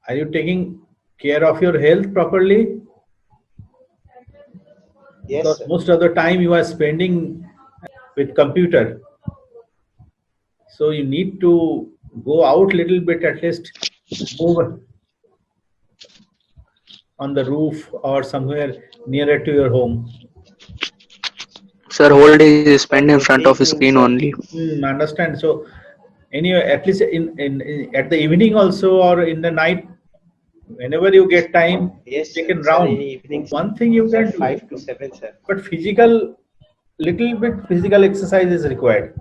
Are you taking care of your health properly? Yes, Because sir. most of the time you are spending with computer. So you need to go out little bit, at least move on the roof or somewhere nearer to your home. Sir, whole day is spent in front of a Every screen evening, sir. only. Understand. So anyway, at least in at the evening also, or in the night, whenever you get time, Yes, take sir. a Sir, in round. evening, One thing you sir, can do, 5 to 7, sir. but little bit physical exercise is required,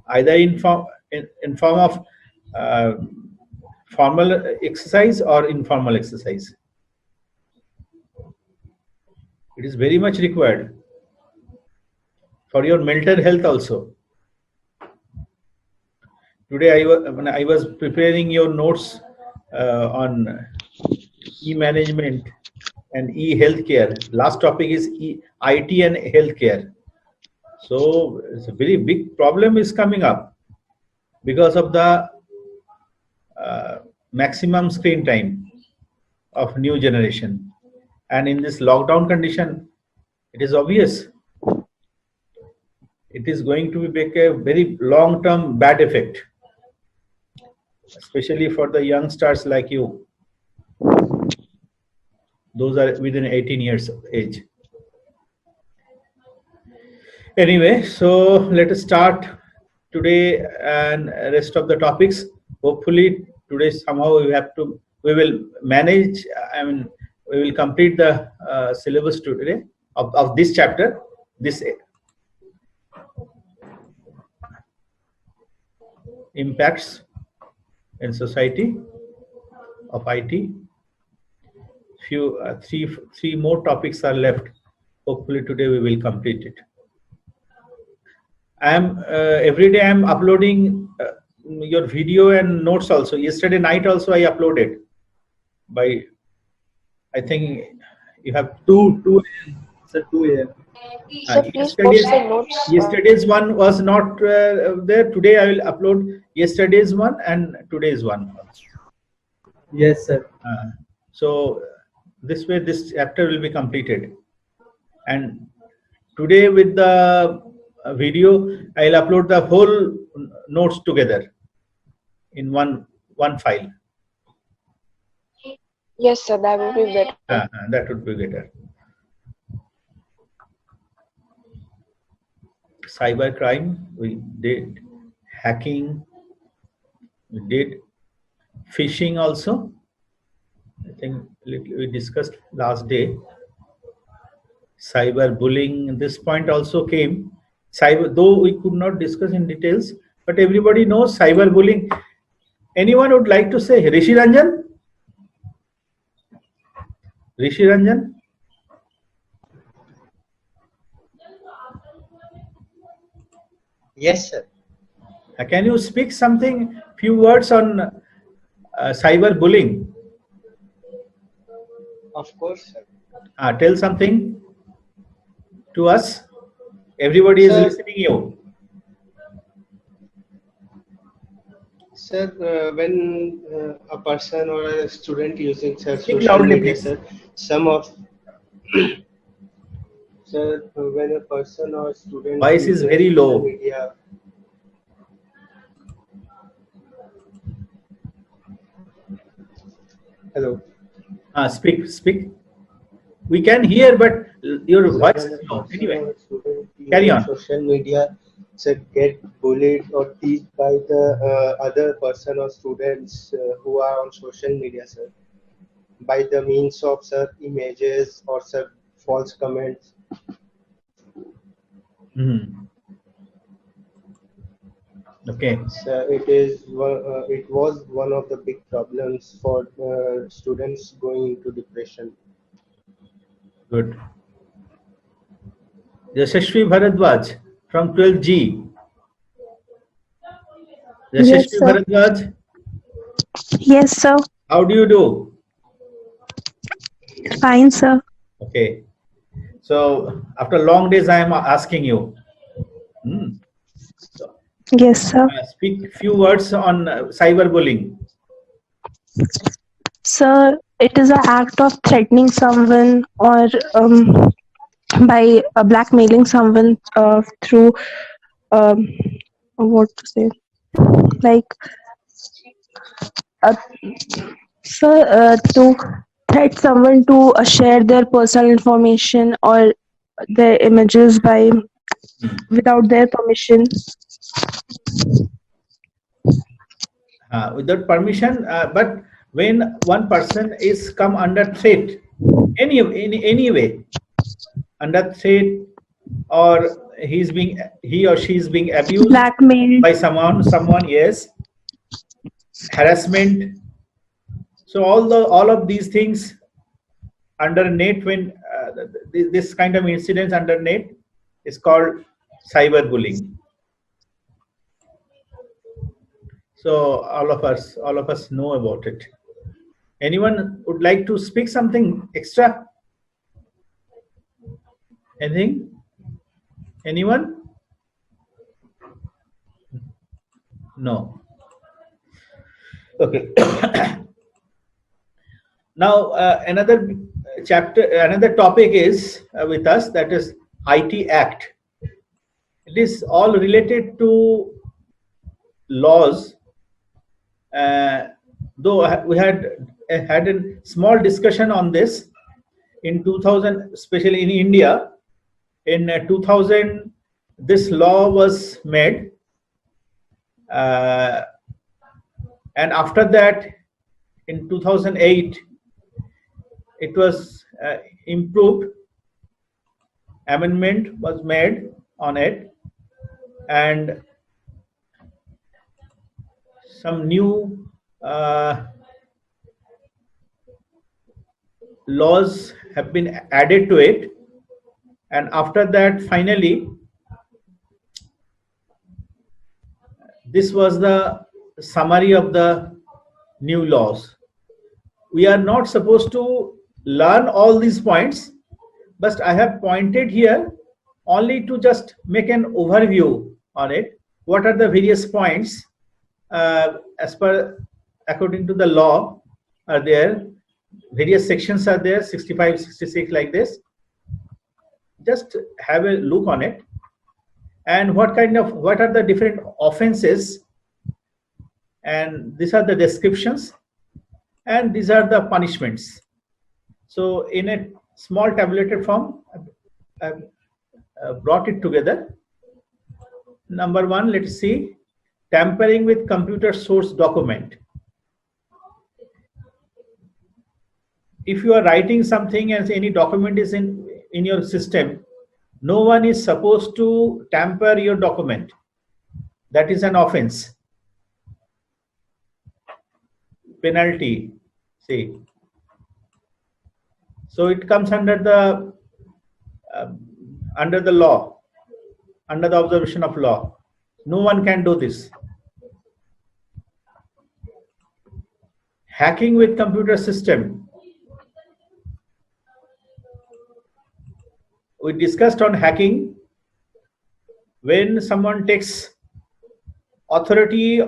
either in form of uh, formal exercise or informal exercise. It is very much required for your mental health also. Today, when I was preparing your notes on e-management and e-healthcare. Last topic is IT and healthcare. So it's a very big problem is coming up because of the maximum screen time of new generation. And in this lockdown condition, it is obvious it is going to make a very long-term bad effect, especially for the youngsters like you. Those are within 18 years of age. Anyway, so let us start today and rest of the topics. Hopefully, today somehow we will manage. I mean, we will complete the syllabus today of this chapter. This impacts in society of IT. Three more topics are left. Hopefully, today we will complete it. Every day I'm uploading your video and notes also. Yesterday night also I uploaded by, I think you have 2 a.m. Sir, 2 a.m. Sir, please post the notes. Yesterday's one was not there. Today I will upload yesterday's one and today's one. Yes, sir. So this way this chapter will be completed. And today with the video, I'll upload the whole notes together in one file. Yes, sir, that would be better. That would be better. Cyber crime, we did. Hacking, we did. Phishing also. I think we discussed last day. Cyber bullying, this point also came. Cyber, though we could not discuss in details, but everybody knows cyber bullying. Anyone would like to say? Rishi Ranjan? Rishi Ranjan? Yes, sir. Can you speak something, few words on cyber bullying? Of course, sir. Tell something to us. Everybody is Sir, listening you. Sir, when a person or a student using Speak social loudly, media, please. sir, some of sir, when a person or student Voice is using very social low. media, hello. Speak. We can hear, but your Sir, voice when is a low. person Anyway, or a student carry using on. social media, sir, get bullied or teased by the other person or students who are on social media, sir, by the means of sir images or sir false comments. Okay. So it was one of the big problems for students going into depression. Good. Yashashvi Bharadwaj from 12G. Yes, Yashashvi sir. Bharadwaj, Yes, sir. how do you do? Fine, sir. Okay. So after long days, I am asking you. So, Yes, sir. Speak few words on cyberbullying. Sir, it is an act of threatening someone or by blackmailing someone through um, what to say, like uh, sir, to threat someone to share their personal information or their images by without their permission. Without permission, but when one person is come under threat, any way, under threat, or he or she is being abused Blackmail. by someone, yes, harassment. So all of these things under net, when this kind of incidents under net is called cyberbullying. So all of us know about it. Anyone would like to speak something extra? Anything? Anyone? No. Okay. Now another topic is with us, that is IT Act. It is all related to laws. Though we had a small discussion on this in 2000, especially in India. In 2000, this law was made, and after that, in 2008, it was improved. Amendment was made on it, and some new laws have been added to it. And after that, finally, this was the summary of the new laws. We are not supposed to learn all these points, but I have pointed here only to just make an overview on it. What are the various points according to the law are there? Various sections are there, 65, 66, like this. Just have a look on it, and what are the different offenses, and these are the descriptions, and these are the punishments. So in a small tabulated form, I've brought it together. Number one, let's see, tampering with computer source document. If you are writing something and any document is in your system, no one is supposed to tamper your document. That is an offense. Penalty, see. So it comes under the law, under the observation of law. No one can do this. Hacking with computer system. We discussed on hacking. When someone takes authority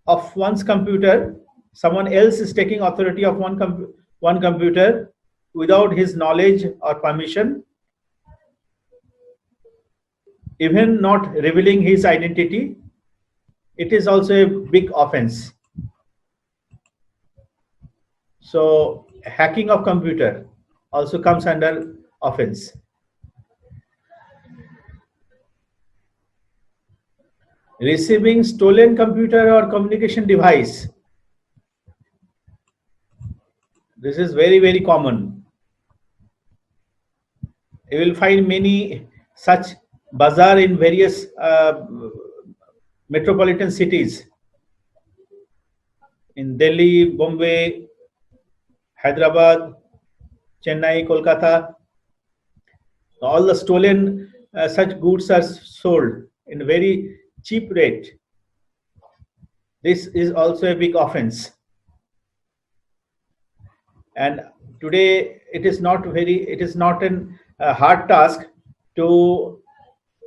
of one's computer, someone else is taking authority of one computer without his knowledge or permission, even not revealing his identity, it is also a big offense. So hacking of computer also comes under offense. Receiving stolen computer or communication device. This is very, very common. You will find many such bazaar in various metropolitan cities. In Delhi, Bombay, Hyderabad, Chennai, Kolkata. All the stolen such goods are sold in very cheap rate. This is also a big offense. And today it is not a hard task to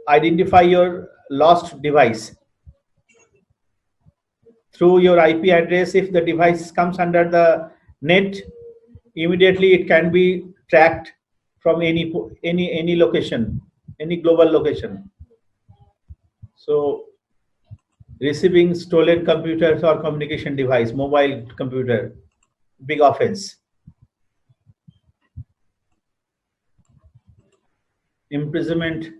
identify your lost device. through your IP address. If the device comes under the net, immediately it can be tracked from any location, any global location. So receiving stolen computers or communication device, mobile computer, big offense. Imprisonment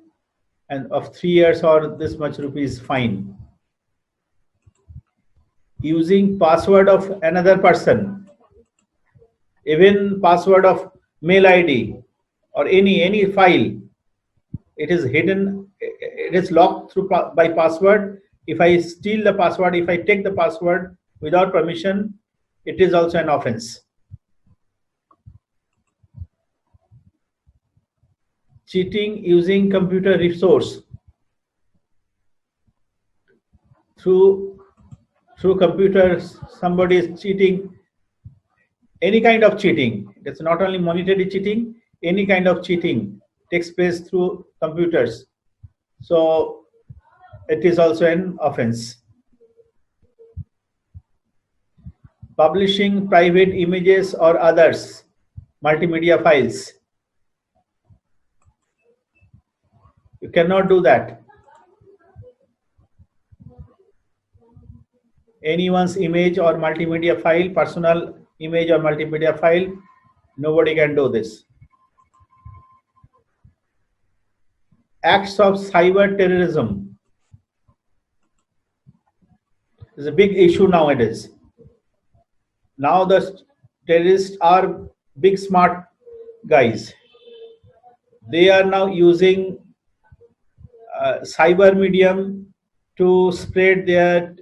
and of 3 years or this much rupees fine. Using password of another person, even password of mail ID or any file, it is hidden, it is locked through by password. If I steal the password, if I take the password without permission, it is also an offense. Cheating using computer resource through computers, somebody is cheating, any kind of cheating. It's not only monetary cheating, any kind of cheating takes place through computers. So it is also an offense. Publishing private images or others, multimedia files. You cannot do that. Anyone's image or multimedia file, personal image or multimedia file, nobody can do this. Acts of cyber terrorism is a big issue nowadays. Now the terrorists are big smart guys. They are now using cyber medium to spread their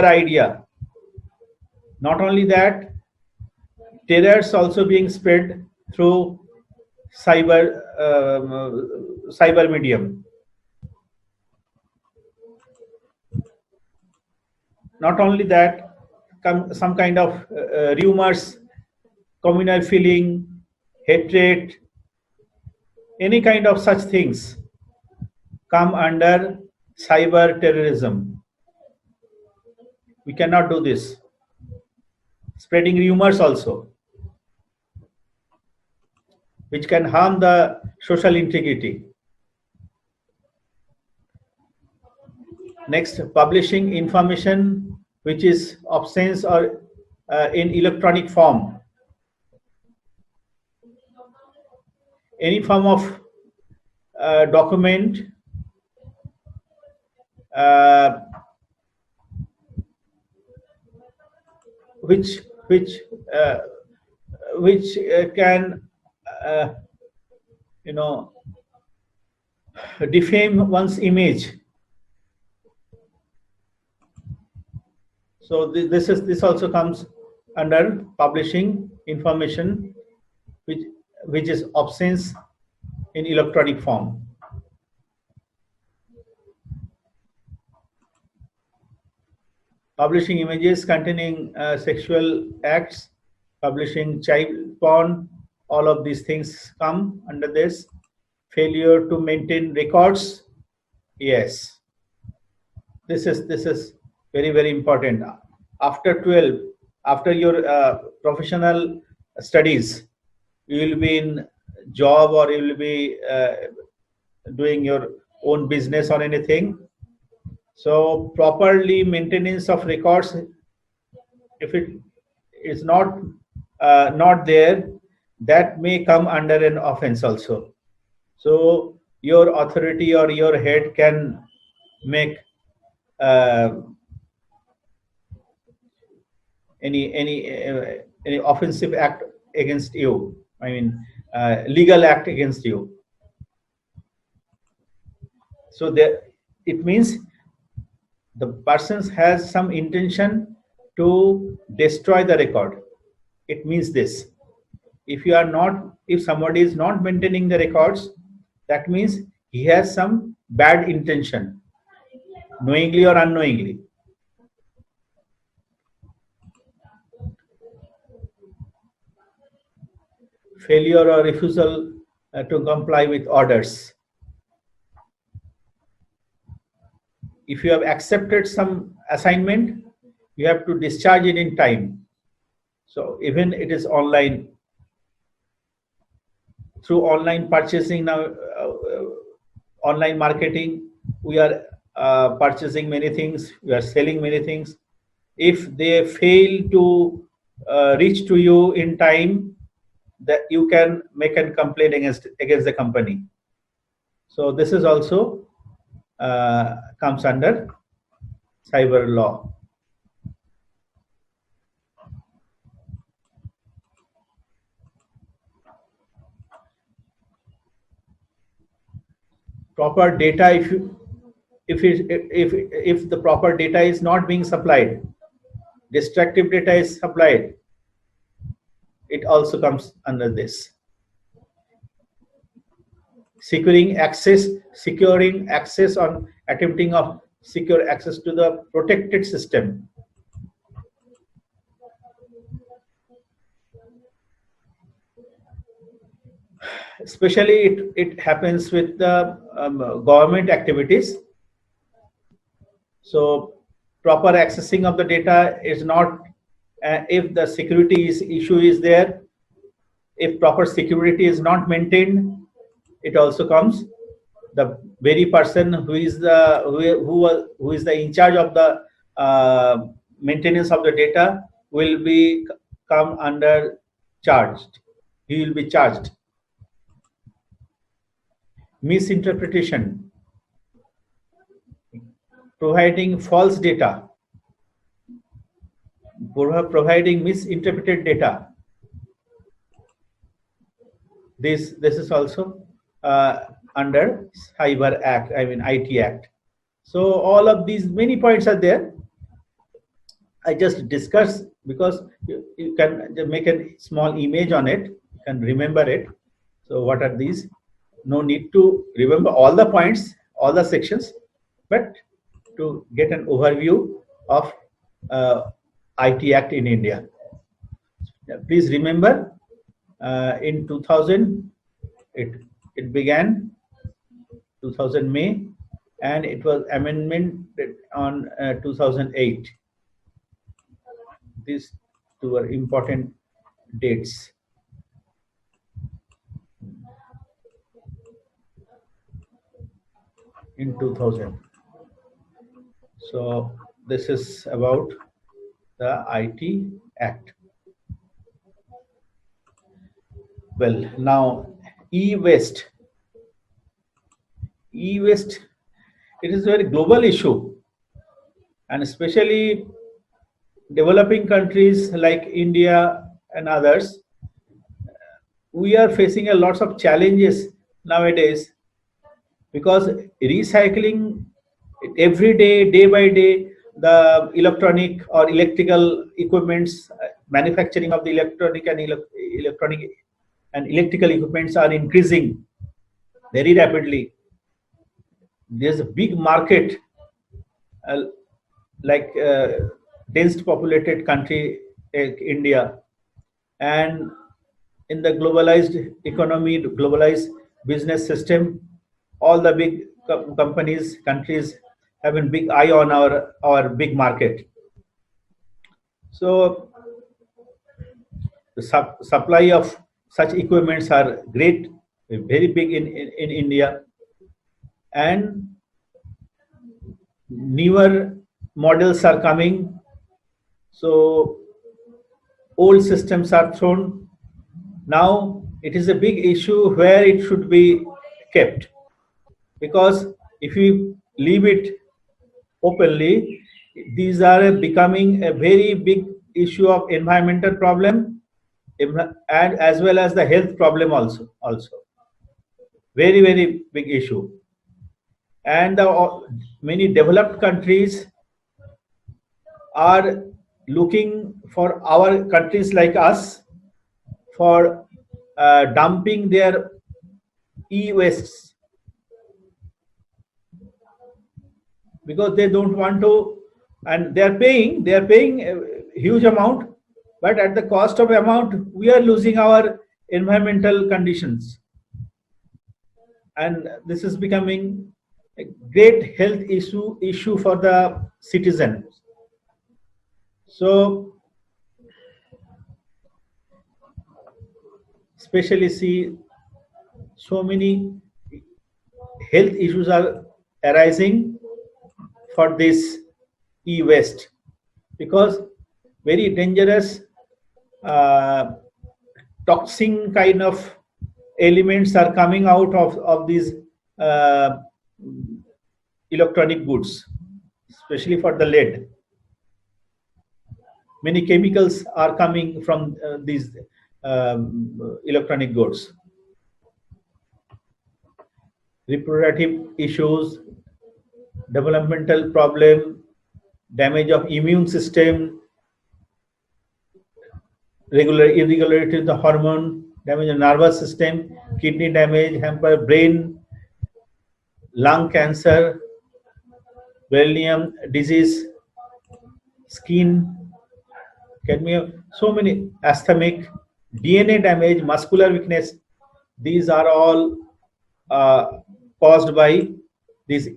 idea. Not only that, terrors also being spread through cyber medium. Not only that, some kind of rumors, communal feeling, hatred, any kind of such things come under cyber terrorism. We cannot do this. Spreading rumors also, which can harm the social integrity. Next, publishing information which is obscene or in electronic form. Any form of document which can defame one's image. So this also comes under publishing information which is obscene in electronic form. Publishing images containing sexual acts, publishing child porn, all of these things come under this. Failure to maintain records, yes. This is very, very important. After 12, after your professional studies, you will be in job or you will be doing your own business or anything. So properly maintenance of records, if it is not there, that may come under an offense also. So your authority or your head can make any offensive act against you. I mean, legal act against you. So it means the person has some intention to destroy the record. It means this. If somebody is not maintaining the records, that means he has some bad intention, knowingly or unknowingly. Failure or refusal to comply with orders. if you have accepted some assignment, you have to discharge it in time. So even it is online, through online purchasing now, online marketing, we are purchasing many things, we are selling many things. If they fail to reach to you in time, that you can make a complaint against the company. So this is also comes under cyber law. Proper data, if the proper data is not being supplied, destructive data is supplied, it also comes under this. Securing access on attempting of secure access to the protected system. Especially it happens with the government activities. So proper accessing of the data is not, if the security issue is there, if proper security is not maintained, it also comes. The very person who is the in charge of the maintenance of the data will be come under charged. He will be charged. Misinterpretation, providing false data, providing misinterpreted data. This is also under Cyber Act, I mean IT Act. So all of these many points are there. I just discuss because you can make a small image on it, you can remember it. So what are these? No need to remember all the points, all the sections, but to get an overview of IT Act in India. Please remember, in 2000, it began 2000 May, and it was amendmented on 2008. These two are important dates. In 2000. So this is about the IT Act. Well, now e-waste. E-waste, it is a very global issue, and especially developing countries like India and others, we are facing a lots of challenges nowadays, because recycling every day by day, the electronic or electrical equipments, manufacturing of the electronic and electrical equipments are increasing very rapidly. There's a big market, like dense populated country like India, and in the globalized economy, globalized business system, all the big companies, countries have a big eye on our big market. So the supply of such equipments are great, very big in India, and newer models are coming. So old systems are thrown. Now it is a big issue where it should be kept, because if you leave it openly, these are becoming a very big issue of environmental problem, and as well as the health problem also very big issue. And many developed countries are looking for our countries like us for dumping their e-wastes, because they don't want to, and they are paying a huge amount, but at the cost of amount we are losing our environmental conditions, and this is becoming a great health issue for the citizen. So, especially see so many health issues are arising for this e-waste, because very dangerous toxin kind of elements are coming out of these electronic goods, especially for the lead. Many chemicals are coming from these electronic goods. Reproductive issues, developmental problem, damage of immune system, irregularity of the hormone, damage of nervous system, kidney damage, hamper brain, lung cancer, William disease, skin, cadmium, so many, asthmatic, DNA damage, muscular weakness. These are all caused by this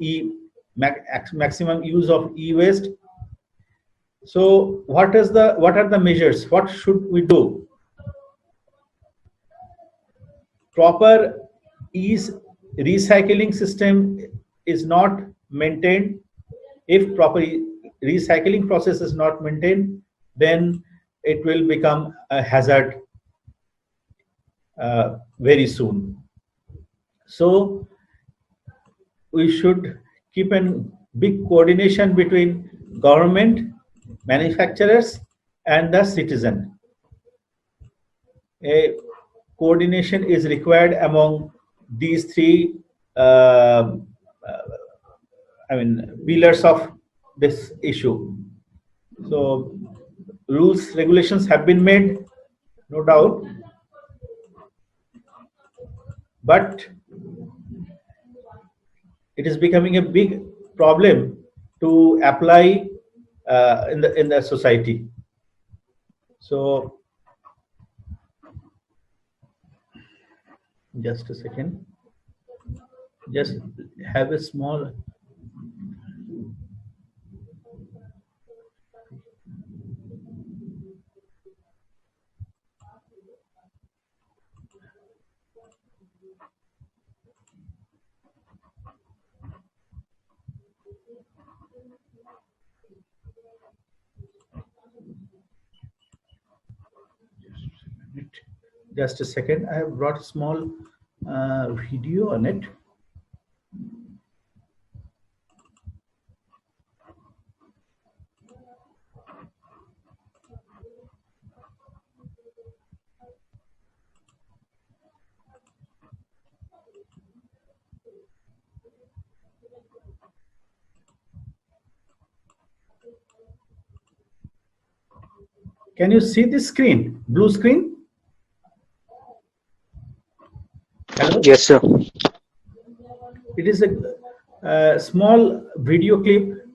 maximum use of e-waste. So what are the measures? What should we do? Proper recycling system is not maintained. If proper recycling process is not maintained, then it will become a hazard very soon. So we should keep a big coordination between government, manufacturers, and the citizen. A coordination is required among these three pillars of this issue. So rules, regulations have been made, no doubt, but it is becoming a big problem to apply in the society. So just a second, just have a small just a second. I have brought a small video on it. Can you see the screen? Blue screen? Hello? Yes, sir. It is a small video clip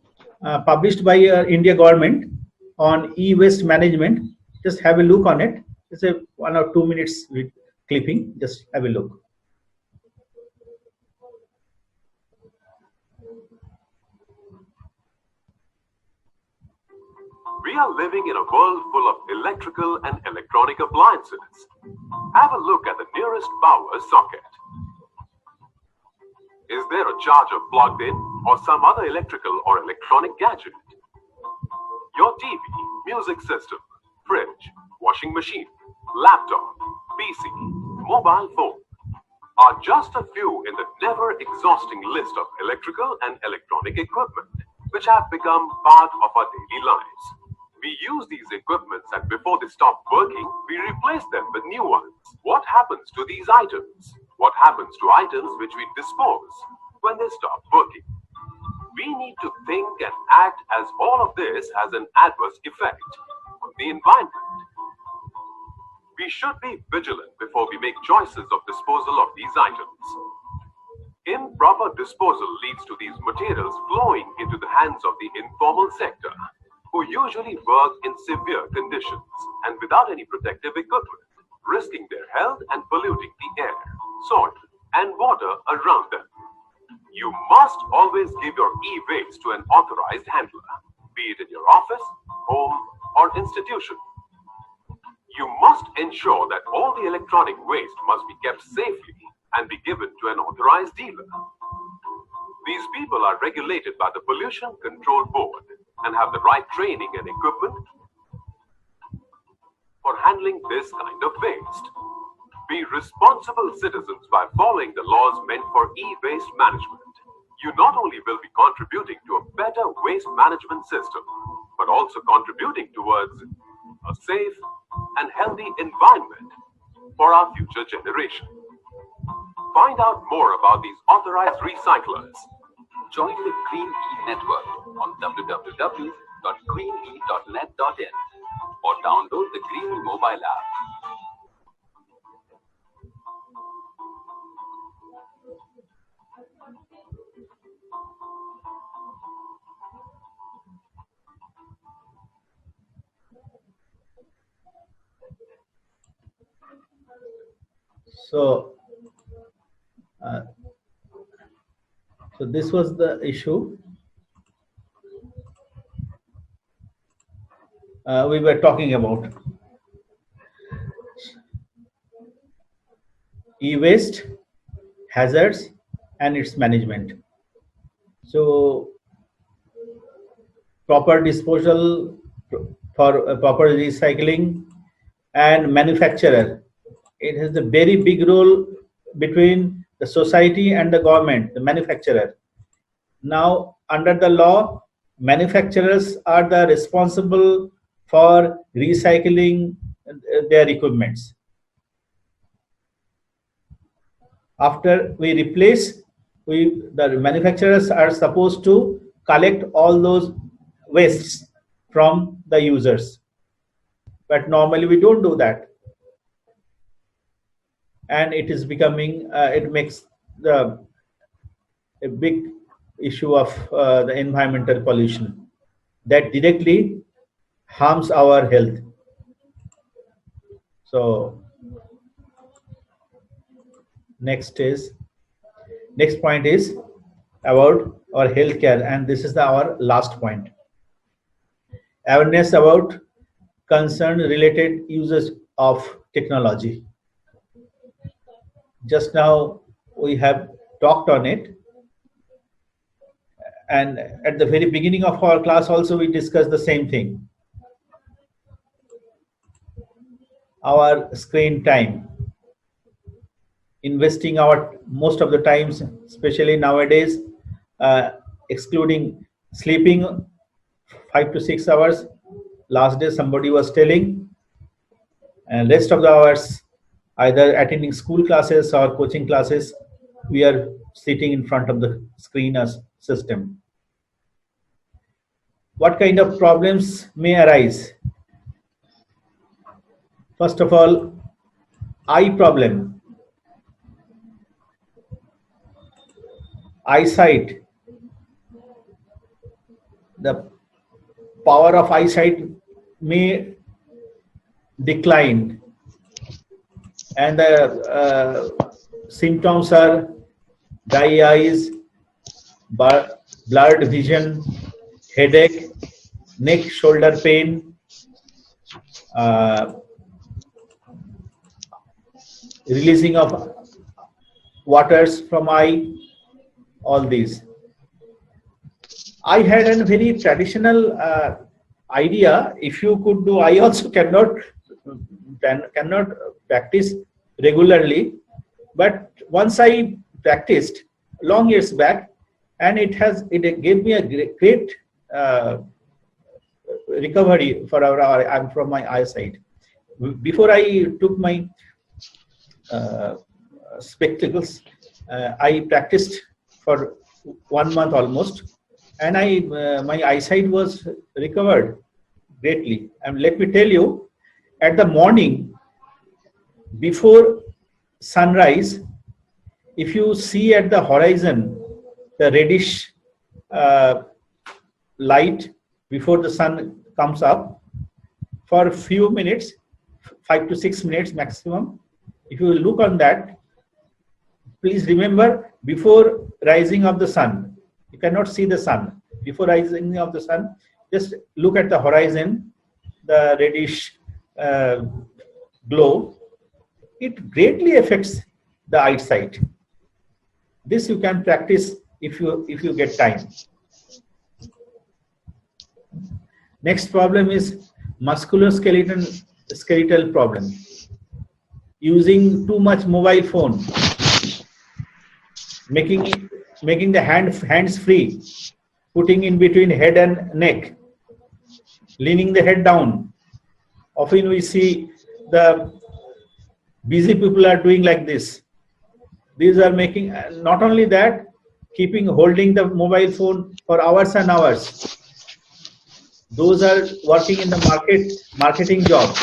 published by India government on e-waste management. Just have a look on it. It's a 1 or 2 minutes clipping. Just have a look. We are living in a world full of electrical and electronic appliances. Have a look at the nearest power socket. Is there a charger plugged in or some other electrical or electronic gadget? Your TV, music system, fridge, washing machine, laptop, PC, mobile phone are just a few in the never-exhausting list of electrical and electronic equipment which have become part of our daily lives. We use these equipments and before they stop working, we replace them with new ones. What happens to these items? What happens to items which we dispose when they stop working? We need to think and act as all of this has an adverse effect on the environment. We should be vigilant before we make choices of disposal of these items. Improper disposal leads to these materials flowing into the hands of the informal sector, who usually work in severe conditions and without any protective equipment, risking their health and polluting the air, soil, and water around them. You must always give your e-waste to an authorized handler, be it in your office, home, or institution. You must ensure that all the electronic waste must be kept safely and be given to an authorized dealer. These people are regulated by the Pollution Control Board and have the right training and equipment for handling this kind of waste. Be responsible citizens by following the laws meant for e-waste management. You not only will be contributing to a better waste management system, but also contributing towards a safe and healthy environment for our future generation. Find out more about these authorized recyclers. Join the Green E network on www.greene.net.in or download the Green E mobile app. So, so this was the issue we were talking about. E-waste, hazards, and its management. So, proper disposal for proper recycling and manufacturer. It has a very big role between the society and the government, the manufacturer. Now, under the law, manufacturers are the responsible for recycling their equipments. After we replace, the manufacturers are supposed to collect all those wastes from the users. But normally we don't do that. And it is becoming, it makes a big issue of the environmental pollution that directly harms our health. So next point is about our healthcare, and this is our last point. Awareness about concern related uses of technology. Just now we have talked on it, and at the very beginning of our class also we discussed the same thing. Our screen time, investing our most of the times, especially nowadays, excluding sleeping 5 to 6 hours. Last day somebody was telling, and rest of the hours either attending school classes or coaching classes, we are sitting in front of the screen as system. What kind of problems may arise? First of all, eye problem. Eyesight. The power of eyesight may decline, and the symptoms are dry eyes, blurred vision, headache, neck, shoulder pain, releasing of waters from eye, all these. I had a very traditional idea. If you could do, I also cannot practice regularly, but once I practiced long years back, and it gave me a great recovery from my eyesight. Before I took my spectacles, I practiced for 1 month almost, and my eyesight was recovered greatly. And let me tell you, at the morning before sunrise, if you see at the horizon the reddish light before the sun comes up, for a few minutes, 5 to 6 minutes maximum, if you look on that, please remember, before rising of the sun, you cannot see the sun. Before rising of the sun, just look at the horizon, the reddish glow. It greatly affects the eyesight. This you can practice if you get time. Next problem is musculoskeletal problem. Using too much mobile phone, making the hands free, putting in between head and neck, leaning the head down. Often we see the busy people are doing like this. These are making, not only that, holding the mobile phone for hours and hours. Those are working in the marketing job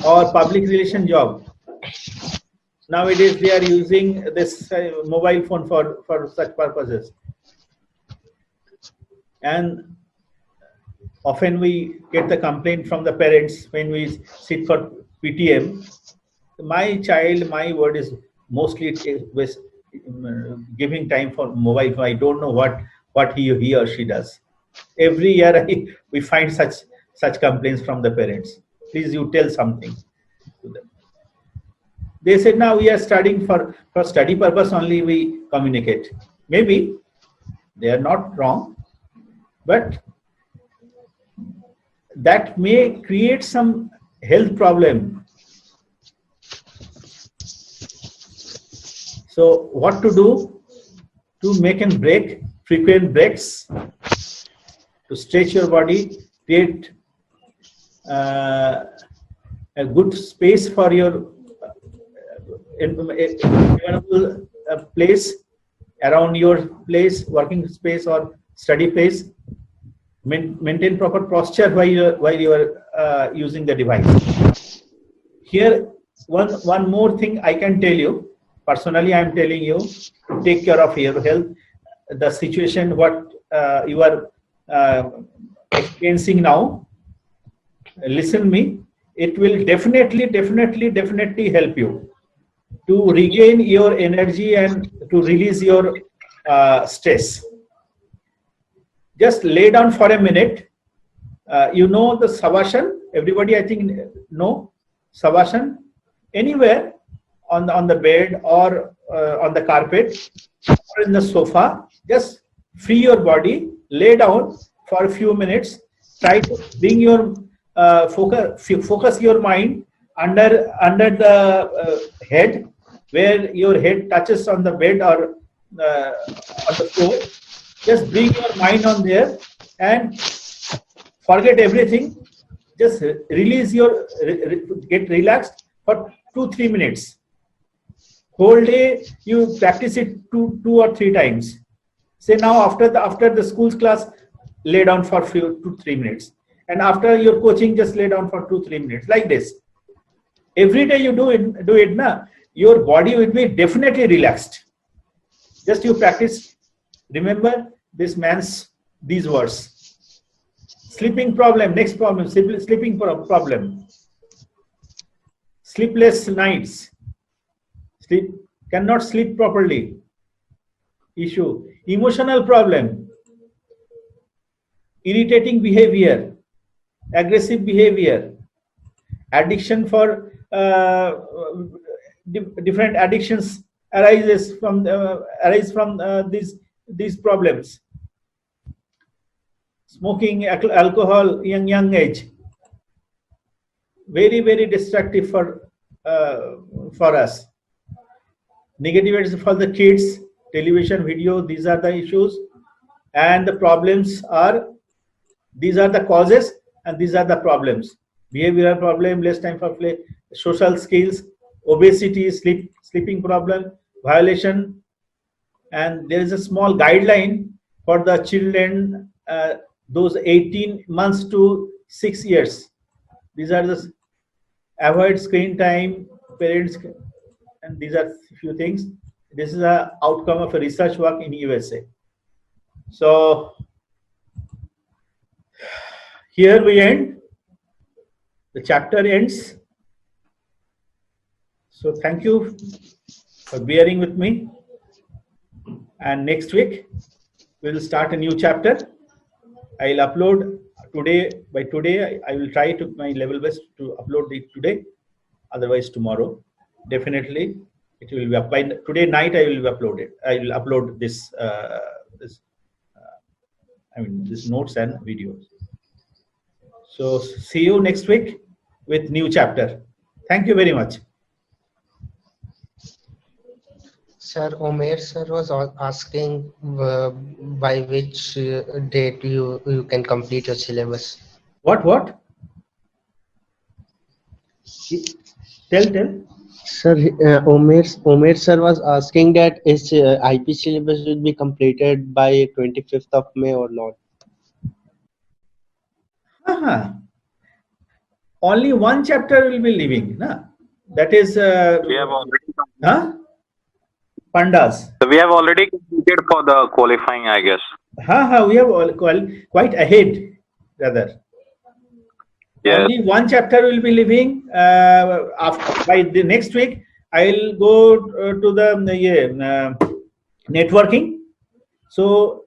or public relation job. Nowadays they are using this mobile phone for such purposes. And often we get the complaint from the parents when we sit for PTM. My child, my word is mostly giving time for mobile phone. I don't know what he or she does. Every year we find such complaints from the parents. Please, you tell something to them. They said, now we are studying for study purpose only, we communicate. Maybe they are not wrong, but that may create some health problem. So what to do? To make and break, frequent breaks, to stretch your body, create a good space for your place around your place, working space or study place. Maintain proper posture while you are using the device. Here, one more thing I can tell you. Personally, I am telling you to take care of your health. The situation what you are experiencing now. Listen me. It will definitely help you to regain your energy and to release your stress. Just lay down for a minute. You know the Savasana? Everybody, I think, know Savasana? Anywhere on the bed or on the carpet or in the sofa, just free your body, lay down for a few minutes. Try to bring your focus your mind under the head, where your head touches on the bed or on the floor. Just bring your mind on there and forget everything. Just release get relaxed for 2-3 minutes. Whole day you practice it two or three times. Say now after the school's class, lay down for 2-3 minutes, and after your coaching, just lay down for 2-3 minutes, like this. Every day you do it na, your body will be definitely relaxed. Just you practice. Remember these words. Sleeping problem. Next problem. Sleeping problem. Sleepless nights. Cannot sleep properly. Issue. Emotional problem. Irritating behavior. Aggressive behavior. Addiction for different addictions arise from these problems. Smoking, alcohol, young age. Very destructive for us. Negative for the kids, television, video, these are the issues, and the problems are, these are the causes and these are the problems. Behavioral problem, less time for play, social skills, obesity, sleeping problem, violation, and there is a small guideline for the children, those 18 months to 6 years. These are the avoid screen time, parents, and these are few things. This is an outcome of a research work in USA. So here we end. The chapter ends. So thank you for bearing with me. And next week, we will start a new chapter. I will upload today. By today, I will try to my level best to upload it today. Otherwise, tomorrow, definitely it will be up by today night. I will upload it. I will upload this. This notes and videos. So see you next week with new chapter. Thank you very much. Sir, Omer sir was asking by which date you can complete your syllabus. What? Tell. Sir, Omer sir was asking that his IP syllabus will be completed by 25th of May or not. Only one chapter will be leaving. Na? That is. We have already. Pandas. So we have already completed for the qualifying, I guess. We have quite ahead, rather. Yes. Only one chapter will be leaving. By the next week, I will go to the networking. So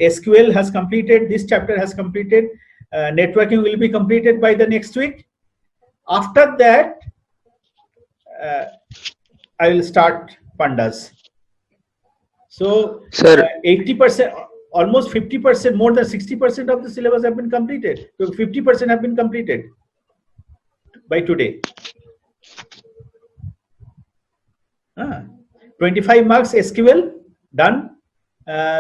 SQL has completed. This chapter has completed. Networking will be completed by the next week. After that, I will start Pandas. So 80%, almost 50%, more than 60% of the syllabus have been completed. So 50% have been completed by today. 25 marks SQL done.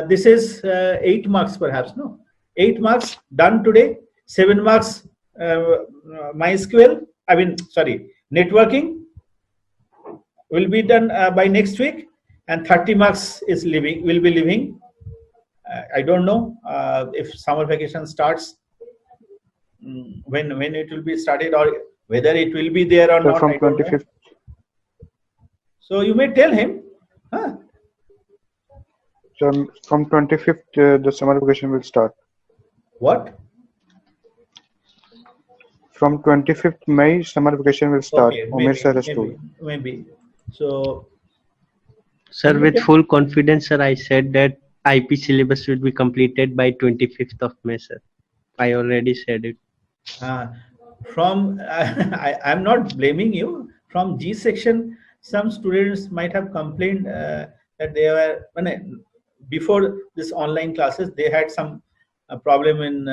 This is 8 marks perhaps, no? 8 marks done today. 7 marks MySQL. Networking will be done by next week, and 30 marks will be leaving. I don't know if summer vacation starts, when it will be started, or whether it will be there or so not. from 25th. So you may tell him. So from 25th, the summer vacation will start. What? From 25th May, summer vacation will start. Okay, Omer sir has told. Maybe. So. Sir, with full confidence, sir, I said that IP syllabus will be completed by 25th of May, sir. I already said it. I'm not blaming you. From G section, some students might have complained that they were, before this online classes, they had some problem in